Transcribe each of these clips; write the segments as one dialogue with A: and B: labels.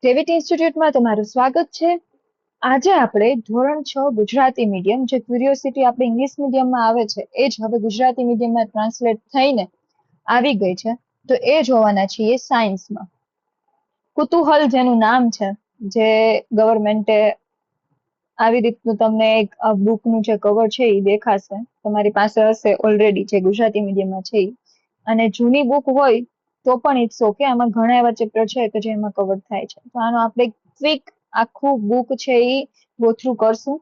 A: Gravity ઇન્સ્ટિટ્યૂટમાં તમારું સ્વાગત છે. આજે આપણે ધોરણ 6 ગુજરાતી મીડિયમ, જે ક્યુરિયોસિટી આપણે ઇંગ્લિશ મીડિયમમાં આવે છે એ જ હવે ગુજરાતી મીડિયમમાં ટ્રાન્સલેટ થઈને આવી ગઈ છે. તો એ જોવાના છીએ સાયન્સમાં. કુતૂહલ જેનું નામ છે, જે ગવર્મેન્ટે આવી રીતનું તમને એક બુકનું જે કવર છે એ દેખાશે, તમારી પાસે હશે ઓલરેડી, જે ગુજરાતી મીડિયમમાં છે. અને જૂની બુક હોય તો પણ ઇટ્સ ઓકે, આમાં ઘણા એવા ચેપ્ટર છે કે જેમાં કવર થાય છે. તો આનો આપણે ક્વિક આખું બુક છે એ ગો થ્રુ કરશું,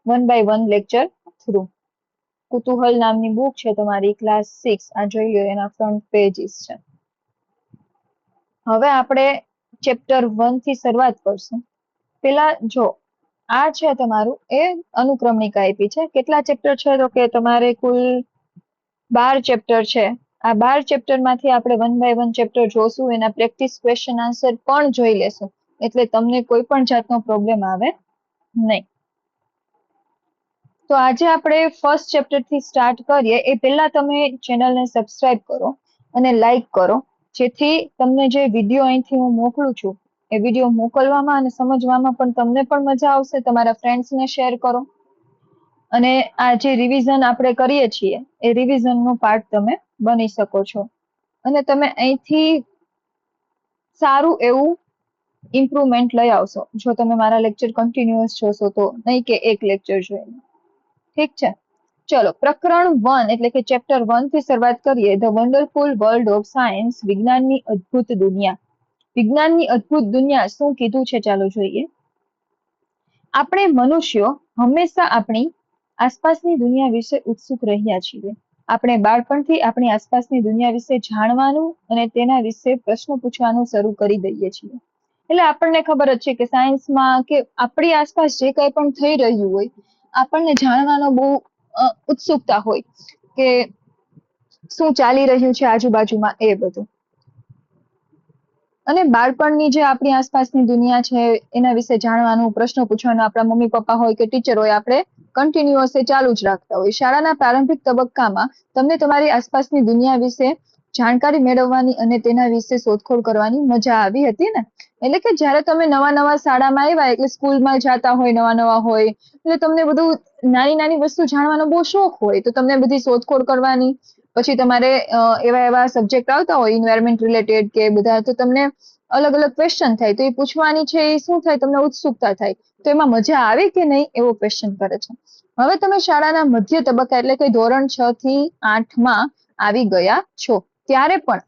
A: 1 by 1 લેક્ચર થ્રુ. કુતૂહલ નામની બુક છે તમારી, ક્લાસ 6. આ જોઈ લો, એના ફ્રન્ટ પેજીસ છે. હવે આપણે ચેપ્ટર 1 થી શરૂઆત કરશું. પેલા જો આ છે તમારું, એ અનુક્રમણિકા આપી છે. કેટલા ચેપ્ટર છે તો કે તમારે કુલ 12 ચેપ્ટર છે. આ 12 ચેપ્ટર માંથી આપણે 1 by 1 ચેપ્ટર જોશું, એના પ્રેક્ટિસ ક્વેશ્ચન આન્સર પણ જોઈ લેશું, એટલે તમને કોઈ પણ જાતનો પ્રોબ્લેમ આવે નહીં. તો આજે આપણે ફર્સ્ટ ચેપ્ટર થી સ્ટાર્ટ કરીએ. એ પહેલા તમે ચેનલને સબસ્ક્રાઇબ કરો અને લાઈક કરો, જેથી તમને જે વિડીયો અહીંથી હું મોકલું છું એ વિડીયો મોકલવામાં અને સમજવામાં પણ તમને પણ મજા આવશે. તમારા ફ્રેન્ડ્સને શેર કરો, અને આ જે રિવિઝન આપણે કરીએ છીએ એ રિવિઝનનો પાર્ટ તમે બની શકો છો, અને તમે અહીંથી સારું એવું ઇમ્પ્રુવમેન્ટ લઈ આવશો જો તમે મારા લેક્ચર કન્ટિન્યુઅસ જોશો તો, નહીં કે એક લેક્ચર જોઈને. ઠીક છે, ચલો પ્રકરણ 1 એટલે કે ચેપ્ટર 1 થી શરૂઆત કરીએ. The wonderful world of science, વિજ્ઞાનની અદ્ભુત દુનિયા. વિજ્ઞાનની અદ્ભુત દુનિયા શું કીધું છે ચાલો જોઈએ. આપણે મનુષ્યો હંમેશા આપણી આસપાસની દુનિયા વિશે ઉત્સુક રહ્યા છીએ. આપણે બાળપણથી આપણી આસપાસની દુનિયા વિશે જાણવાનું અને તેના વિશે પ્રશ્ન પૂછવાનું શરૂ કરી દઈએ છીએ. એટલે આપણને ખબર જ છે કે સાયન્સમાં કે આપણી આસપાસ જે કંઈ પણ થઈ રહ્યું હોય, આપણને જાણવાનો બહુ ઉત્સુકતા હોય કે શું ચાલી રહ્યું છે આજુબાજુમાં, એ બધું. અને બાળપણની જે આપણી આસપાસની દુનિયા છે એના વિશે જાણવાનું, પ્રશ્નો પૂછવાનું આપણા મમ્મી પપ્પા હોય કે ટીચર હોય, આપણે કન્ટિન્યુઅસ એ ચાલુ જ રાખતા હોય. શાળાના પ્રારંભિક તબક્કામાં તમને તમારી આસપાસની દુનિયા વિશે જાણકારી મેળવવાની અને તેના વિશે શોધખોળ કરવાની મજા આવી હતી ને. એટલે કે જ્યારે તમે નવા શાળામાં આવ્યા, એટલે સ્કૂલમાં જતા હોય, નવા હોય, એટલે તમને બધું નાની નાની વસ્તુ જાણવાનો બહુ શોખ હોય, તો તમને બધી શોધખોળ કરવાની. પછી તમારે એવા સબ્જેક્ટ આવતા હોય ઇન્વાયરમેન્ટ રિલેટેડ કે બધા, તો તમને અલગ અલગ ક્વેશ્ચન થાય, તો એ પૂછવાની છે. એ શું થાય, તમને ઉત્સુકતા થાય, તો એમાં મજા આવે કે નહીં એવો ક્વેશ્ચન કરે છે. હવે તમે શાળાના મધ્ય તબક્કા એટલે કે ધોરણ 6 થી 8માં આવી ગયા છો, ત્યારે પણ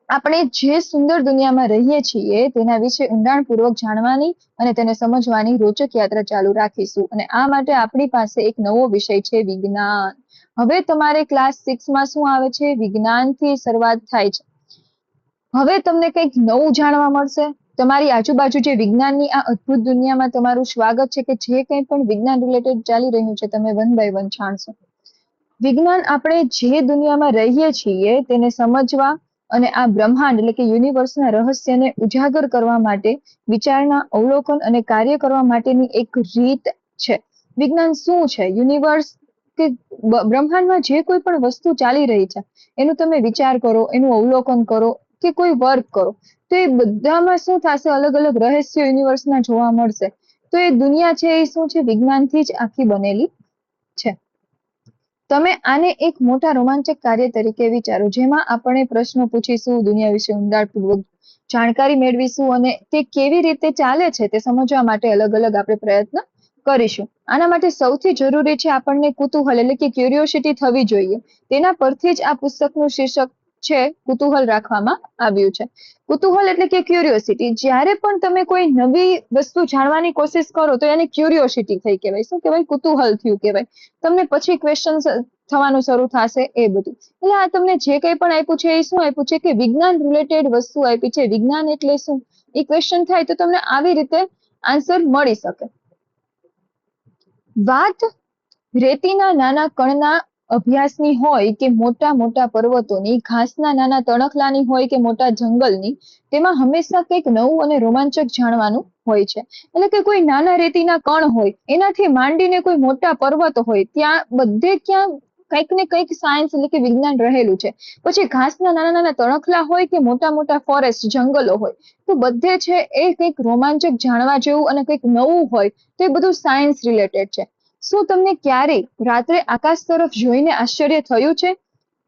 A: આપણે જે સુંદર દુનિયામાં રહીએ છીએ તેના વિશે ઊંડાણપૂર્વક જાણવાની અને તેને સમજવાની રોચક યાત્રા ચાલુ રાખીશું. અને આ માટે આપણી પાસે એક નવો વિષય છે, વિજ્ઞાન. હવે તમારે ક્લાસ 6માં શું આવે છે, વિજ્ઞાનથી શરૂઆત થાય છે. હવે તમને કંઈક નવું જાણવા મળશે. તમારી આજુબાજુ જે વિજ્ઞાનની આ અદ્ભુત દુનિયામાં તમારું સ્વાગત છે, કે જે કંઈ પણ વિજ્ઞાન રિલેટેડ ચાલી રહ્યું છે તમે 1 by 1 જાણશો. વિજ્ઞાન આપણે જે દુનિયામાં રહીએ છીએ તેને સમજવા અને આ બ્રહ્માંડ એટલે કે યુનિવર્સના રહસ્યને ઉજાગર કરવા માટે વિચારણા, અવલોકન અને કાર્ય કરવા માટેની એક રીત છે. વિજ્ઞાન શું છે, યુનિવર્સ કે બ્રહ્માંડમાં જે કોઈ પણ વસ્તુ ચાલી રહી છે એનું તમે વિચાર કરો, એનું અવલોકન કરો કે કોઈ વર્ક કરો, તો એ બધામાં શું થશે, અલગ અલગ રહસ્યો યુનિવર્સના જોવા મળશે. તો એ દુનિયા છે એ શું છે, વિજ્ઞાનથી જ આખી બનેલી છે. તમે આને એક મોટા રોમાંચક કાર્ય તરીકે વિચારો, જેમાં આપણે પ્રશ્નો પૂછીશું, દુનિયા વિશે ઊંડાણપૂર્વક જાણકારી મેળવીશું અને તે કેવી રીતે ચાલે છે તે સમજવા માટે અલગ અલગ આપણે પ્રયત્ન કરીશું. આના માટે સૌથી જરૂરી છે આપણને કુતૂહલ એટલે કે ક્યુરિયોસિટી થવી જોઈએ. તેના પરથી જ આ પુસ્તકનું શીર્ષક છે કુતૂહલ રાખવામાં આવ્યું છે. કુતૂહલ એટલે કે ક્યુરિયોસિટી. જ્યારે પણ તમે કોઈ નવી વસ્તુ જાણવાની કોશિશ કરો તો એને ક્યુરિયોસિટી થઈ કહેવાય. શું કહેવાય, કુતૂહલ થયું કહેવાય. તમને પછી ક્વેશ્ચન થવાનું શરૂ થશે એ બધું. એટલે આ તમને જે કંઈ પણ આપ્યું છે એ શું આપ્યું છે, કે વિજ્ઞાન રિલેટેડ વસ્તુ આપી છે. વિજ્ઞાન એટલે શું એ ક્વેશ્ચન થાય તો તમને આવી રીતે આન્સર મળી શકે. વાત રેતીના નાના કણના અભ્યાસની હોય કે મોટા મોટા પર્વતોની, ઘાસના નાના તણખલાની હોય કે મોટા જંગલની, તેમાં હંમેશા કંઈક નવું અને રોમાંચક જાણવાનું હોય છે. એટલે કે કોઈ નાના રેતીના કણ હોય, એનાથી માંડીને કોઈ મોટા પર્વત હોય, ત્યાં બધે ક્યાં કંઈક ને કંઈક સાયન્સ એટલે કે વિજ્ઞાન રહેલું છે. પછી ઘાસના નાના નાના તણખલા હોય કે મોટા મોટા ફોરેસ્ટ જંગલો હોય, તો બધે છે એ કંઈક રોમાંચક જાણવા જેવું અને કંઈક નવું હોય તો એ બધું સાયન્સ રિલેટેડ છે. શું તમને ક્યારેય રાત્રે આકાશ તરફ જોઈને આશ્ચર્ય થયું છે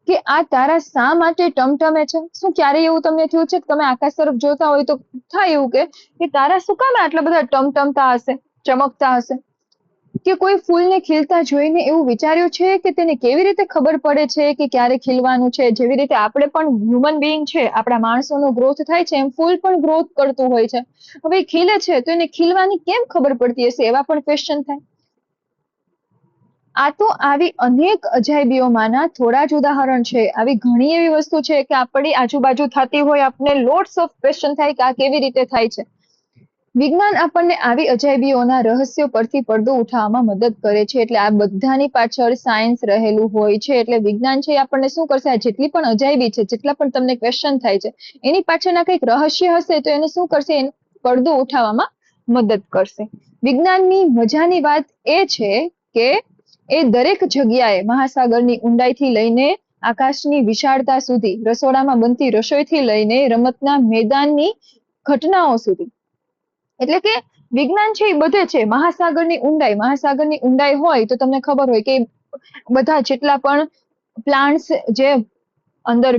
A: કે આ તારા શા માટે ટમટમે છે? શું ક્યારેય એવું તમને થયું છે કે તમે આકાશ તરફ જોતા હોય તો થાય એવું કે તારા શું કામ આટલા બધા ટમટમતા હશે, ચમકતા હશે? કે કોઈ ફૂલને ખીલતા જોઈને એવું વિચાર્યું છે કે તેને કેવી રીતે ખબર પડે છે કે ક્યારે ખીલવાનું છે? જેવી રીતે આપણે પણ હ્યુમન બીઈંગ છે, આપણા માણસોનો ગ્રોથ થાય છે, એમ ફૂલ પણ ગ્રોથ કરતું હોય છે. હવે ખીલે છે તો એને ખીલવાની કેમ ખબર પડતી હશે? એવા પણ ક્વેશ્ચન થાય. આ તો આવી અનેક અજાયબીઓમાંના થોડા જ ઉદાહરણ છે. આવી ઘણી એવી વસ્તુ છે કે આપણી આજુબાજુ થતી હોય, આપણે લોટ્સ ઓફ ક્વેશ્ચન થાય કે આ કેવી રીતે થાય છે. વિજ્ઞાન આપણને આવી અજાયબીઓના રહસ્યો પરથી પડદો ઉઠાવવામાં મદદ કરે છે. એટલે આ બધાની પાછળ સાયન્સ રહેલું હોય છે. એટલે વિજ્ઞાન છે આપણને શું કરશે, આ જેટલી પણ અજાયબી છે, જેટલા પણ તમને ક્વેશ્ચન થાય છે, એની પાછળના કંઈક રહસ્ય હશે તો એને શું કરશે, પડદો ઉઠાવવામાં મદદ કરશે. વિજ્ઞાનની મજાની વાત એ છે કે એ દરેક જગ્યાએ મહાસાગરની ઊંડાઈથી લઈને આકાશની વિશાળતા સુધી, રસોડામાં બનતી રસોઈથી લઈને રમતના મેદાનની ઘટનાઓ સુધી, એટલે કે વિજ્ઞાન છે એ બધે છે. મહાસાગરની ઊંડાઈ હોય તો તમને ખબર હોય કે બધા જેટલા પણ પ્લાન્ટ્સ જે અંદર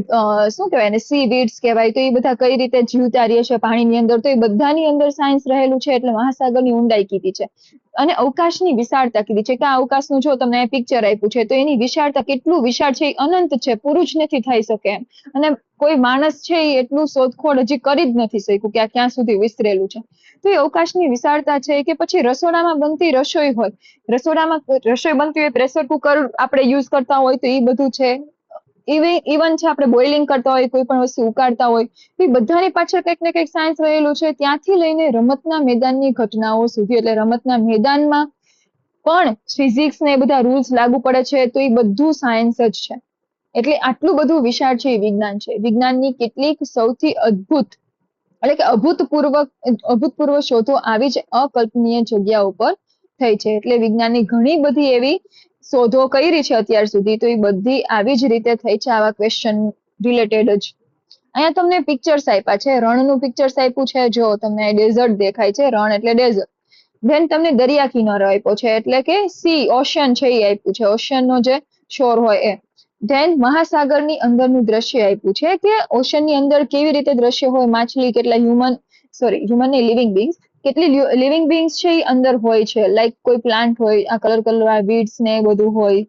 A: શું કહેવાય ને, સી વીડ્સ કહેવાય, તો એ બધા કઈ રીતે જીવતા રહે છે પાણીની અંદર, તો એ બધાની અંદર સાયન્સ રહેલું છે. એટલે મહાસાગરની ઊંડાઈ કીધી છે. અને અવકાશની વિશાળતા કીધી છે કે આ અવકાશનું જો તમને પિક્ચર આપ્યું છે તો એની વિશાળતા કેટલું વિશાળ છે, એ અનંત છે, પૂરું જ નથી થઈ શકે એમ. અને કોઈ માણસ છે એ એટલું શોધખોળ હજી કરી જ નથી શક્યું કે આ ક્યાં સુધી વિસ્તરેલું છે. તો એ અવકાશની વિશાળતા છે. કે પછી રસોડામાં બનતી રસોઈ હોય, રસોડામાં રસોઈ બનતી હોય, પ્રેશર કુકર આપણે યુઝ કરતા હોય તો એ બધું છે. ઇવન છે આપણે બોઇલિંગ કરતા હોય, કોઈ પણ વસ્તુ ઉકાળતા હોય, એ બધાની પાછળ કંઈક ને કંઈક સાયન્સ રહેલું છે. ત્યાંથી લઈને રમતના મેદાનની ઘટનાઓ સુધી, એટલે રમતના મેદાનમાં પણ ફિઝિક્સ ને બધા રૂલ્સ લાગુ પડે છે, તો એ બધું સાયન્સ જ છે. એટલે આટલું બધું વિશાળ છે એ વિજ્ઞાન છે. વિજ્ઞાનની કેટલીક સૌથી અદ્ભુત એટલે કે અભૂતપૂર્વ શોધો આવી જ અકલ્પનીય જગ્યાઓ પર થઈ છે. એટલે વિજ્ઞાનની ઘણી બધી એવી શોધો કરી છે અત્યાર સુધી, તો એ બધી આવી જ રીતે થઈ છે, આવા ક્વેશ્ચન રિલેટેડ જ. અહીંયા તમને પિક્ચર્સ આપ્યા છે, રણનું પિક્ચર્સ આપ્યું છે. જો તમને ડેઝર્ટ દેખાય છે, રણ એટલે ડેઝર્ટ. ધેન તમને દરિયા કિનારો આપ્યો છે, એટલે કે સી, ઓશિયન છે એ આપ્યું છે, ઓશિયનનો જે શોર હોય એ. ધેન મહાસાગરની અંદરનું દ્રશ્ય આપ્યું છે કે ઓશિયનની અંદર કેવી રીતે દ્રશ્ય હોય, માછલી કેટલા હ્યુમન નહીં, લિવિંગ બીંગ્સ કેટલી લિવિંગ બીંગ્સ છે એ અંદર હોય છે. લાઈક કોઈ પ્લાન્ટ હોય, આ કલર વીડ્સ ને બધું હોય,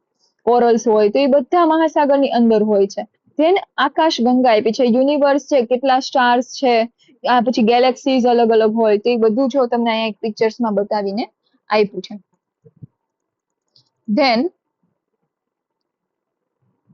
A: કોરલ્સ હોય, તો એ બધા મહાસાગરની અંદર હોય છે. ધેન આકાશ ગંગા આપી છે, યુનિવર્સ છે, કેટલા સ્ટાર્સ છે, આ પછી ગેલેક્સીઝ અલગ અલગ હોય, તો એ બધું જો તમને અહીંયા પિક્ચર્સમાં બતાવીને આપ્યું છે. ધેન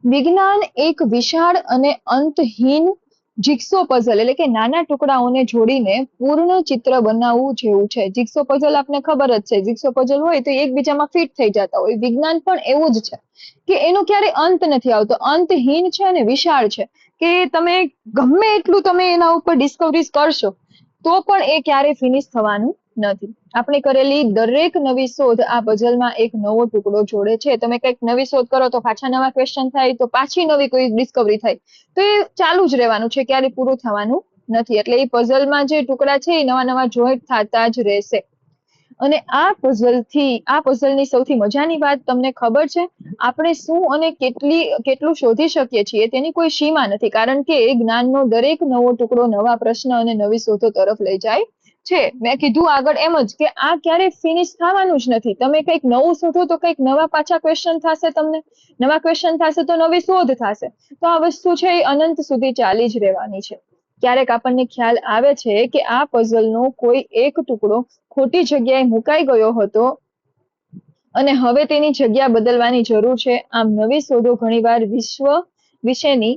A: વિજ્ઞાન એક વિશાળ અને અંતહીન જિગ્સો પઝલ એટલે કે નાના ટુકડાઓને જોડીને પૂર્ણ ચિત્ર બનાવવું જેવું છે. જિગ્સો પઝલ આપને ખબર જ છે, જિગ્સો પઝલ હોય તો એકબીજામાં ફિટ થઈ જતા હોય. વિજ્ઞાન પણ એવું જ છે કે એનો ક્યારે અંત નથી આવતો, અંતહીન છે અને વિશાળ છે. કે તમે ગમે એટલું તમે એના ઉપર ડિસ્કવરીઝ કરશો તો પણ એ ક્યારે ફિનિશ થવાનું નથી. આપણે કરેલી દરેક નવી શોધ આ પઝલમાં એક નવો ટુકડો જોડે છે. તમે કંઈક નવી શોધ કરો તો પાછા નવા ક્વેશ્ચન થાય, તો પાછી નવી કોઈ ડિસ્કવરી થાય, તો એ ચાલુ જ રહેવાનું છે, ક્યારે પૂરું થવાનું નથી. એટલે એ પઝલમાં જે ટુકડા છે એ નવા નવા જોઈન્ટ થતા જ રહેશે. અને આ પઝલની સૌથી મજાની વાત તમને ખબર છે, આપણે શું અને કેટલું શોધી શકીએ છીએ તેની કોઈ સીમા નથી. કારણ કે એ જ્ઞાનનો દરેક નવો ટુકડો નવા પ્રશ્ન અને નવી શોધો તરફ લઈ જાય છે. મેં કીધું આગળ એમ જ કે આ ક્યારે ફિનિશ થવાનું જ નથી. તમે કંઈક નવું શોધો તો કંઈક નવા પાછા ક્વેશ્ચન થશે, તમને નવા ક્વેશ્ચન થશે તો નવી શોધ થશે. તો આ વસ્તુ છે એ અનંત સુધી ચાલી જ રહેવાની છે. ક્યારેક આપણને ખ્યાલ આવે છે કે આ પઝલનો કોઈ એક ટુકડો ખોટી જગ્યાએ મુકાઈ ગયો હતો અને હવે તેની જગ્યા બદલવાની જરૂર છે. આમ નવી શોધો ઘણીવાર વિશ્વ વિશેની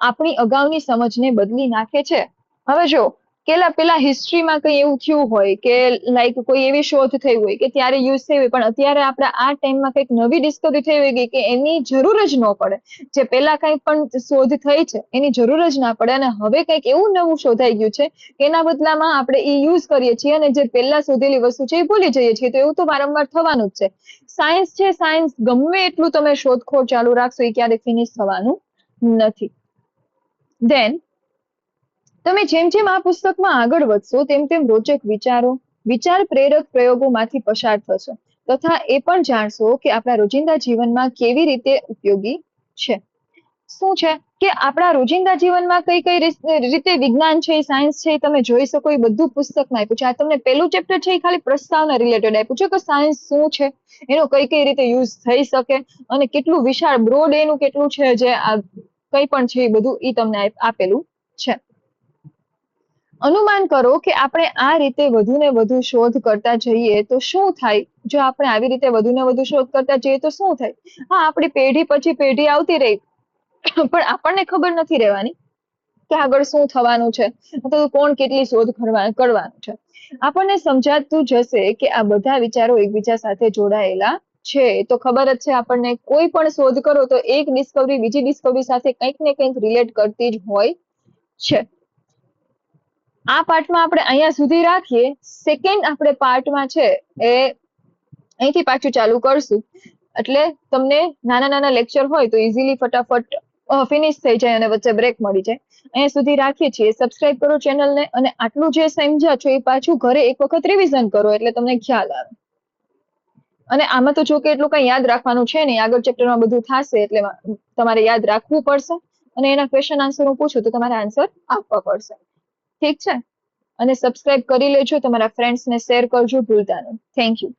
A: આપણી અગાઉની સમજને બદલી નાખે છે. હવે જો પેલા હિસ્ટ્રીમાં કઈ એવું થયું હોય કે લાઈક કોઈ એવી શોધ થઈ હોય કે ત્યારે યુઝ થઈ હોય, પણ અત્યારે આપણે આ ટાઈમમાં કંઈક નવી ડિસ્કવરી થઈ હોય કે એની જરૂર જ ન પડે, જે પેલા કંઈ પણ શોધ થઈ છે એની જરૂર જ ના પડે, અને હવે કંઈક એવું નવું શોધાઈ ગયું છે કે એના બદલામાં આપણે એ યુઝ કરીએ છીએ અને જે પહેલા શોધેલી વસ્તુ છે એ ભૂલી જઈએ છીએ. તો એવું તો વારંવાર થવાનું જ છે. સાયન્સ છે, સાયન્સ ગમે એટલું તમે શોધખોળ ચાલુ રાખશો એ ક્યારેક ફિનિશ થવાનું નથી. ધેન તમે જેમ જેમ આ પુસ્તકમાં આગળ વધશો તેમ તેમ રોચક વિચારો, વિચાર પ્રેરક પ્રયોગોમાંથી પસાર થશો તથા એ પણ જાણશો કે આપણા રોજિંદા જીવનમાં કેવી રીતે ઉપયોગી છે. શું છે કે આપણા રોજિંદા જીવનમાં કઈ કઈ રીતે વિજ્ઞાન છે, સાયન્સ છે, તમે જોઈ શકો એ બધું પુસ્તકમાં આપ્યું છે. આ તમને પહેલું ચેપ્ટર છે એ ખાલી પ્રસ્તાવના રિલેટેડ આપ્યું છે કે સાયન્સ શું છે, એનો કઈ કઈ રીતે યુઝ થઈ શકે અને કેટલું વિશાળ બ્રોડ એનું કેટલું છે, જે આ કઈ પણ છે એ બધું એ તમને આપેલું છે. અનુમાન કરો કે આપણે આ રીતે વધુ ને વધુ શોધ કરતા જઈએ તો શું થાય. જો આપણે આવી રીતે વધુ ને વધુ શોધ કરતા જઈએ તો શું થાય. હા, આપણી પેઢી પછી પેઢી આવતી રહી, પણ આપણને ખબર નથી રહેવાની કે આગળ શું થવાનું છે, અથવા કોણ કેટલી શોધ કરવાનું છે. આપણને સમજાતું જશે કે આ બધા વિચારો એકબીજા સાથે જોડાયેલા છે. તો ખબર જ છે આપણને, કોઈ પણ શોધ કરો તો એક ડિસ્કવરી બીજી ડિસ્કવરી સાથે કંઈક ને કંઈક રિલેટ કરતી જ હોય છે. આ પાર્ટમાં આપણે અહીંયા સુધી રાખીએ. સેકન્ડ આપણે પાર્ટમાં છે એ અહીંથી પાછું ચાલુ કરશું, એટલે તમને નાના નાના લેક્ચર હોય તો ઇઝીલી ફટાફટ ફિનિશ થઈ જાય અને વચ્ચે બ્રેક મળી જાય. અહીંયા સુધી રાખીએ છીએ. સબસ્ક્રાઇબ કરો ચેનલને, અને આટલું જે સમજ્યા છો એ પાછું ઘરે એક વખત રિવિઝન કરો એટલે તમને ખ્યાલ આવે. અને આમાં તો જો કે એટલું કઈ યાદ રાખવાનું છે નહીં, આગળ ચેપ્ટરમાં બધું થશે એટલે તમારે યાદ રાખવું પડશે, અને એના ક્વેશ્ચન આન્સર હું પૂછું તો તમારે આન્સર આપવા પડશે. ઠીક છે? અને સબસ્ક્રાઇબ કરી લેજો, તમારા ફ્રેન્ડ્સને શેર કરજો ભૂલતા નહીં. Thank you.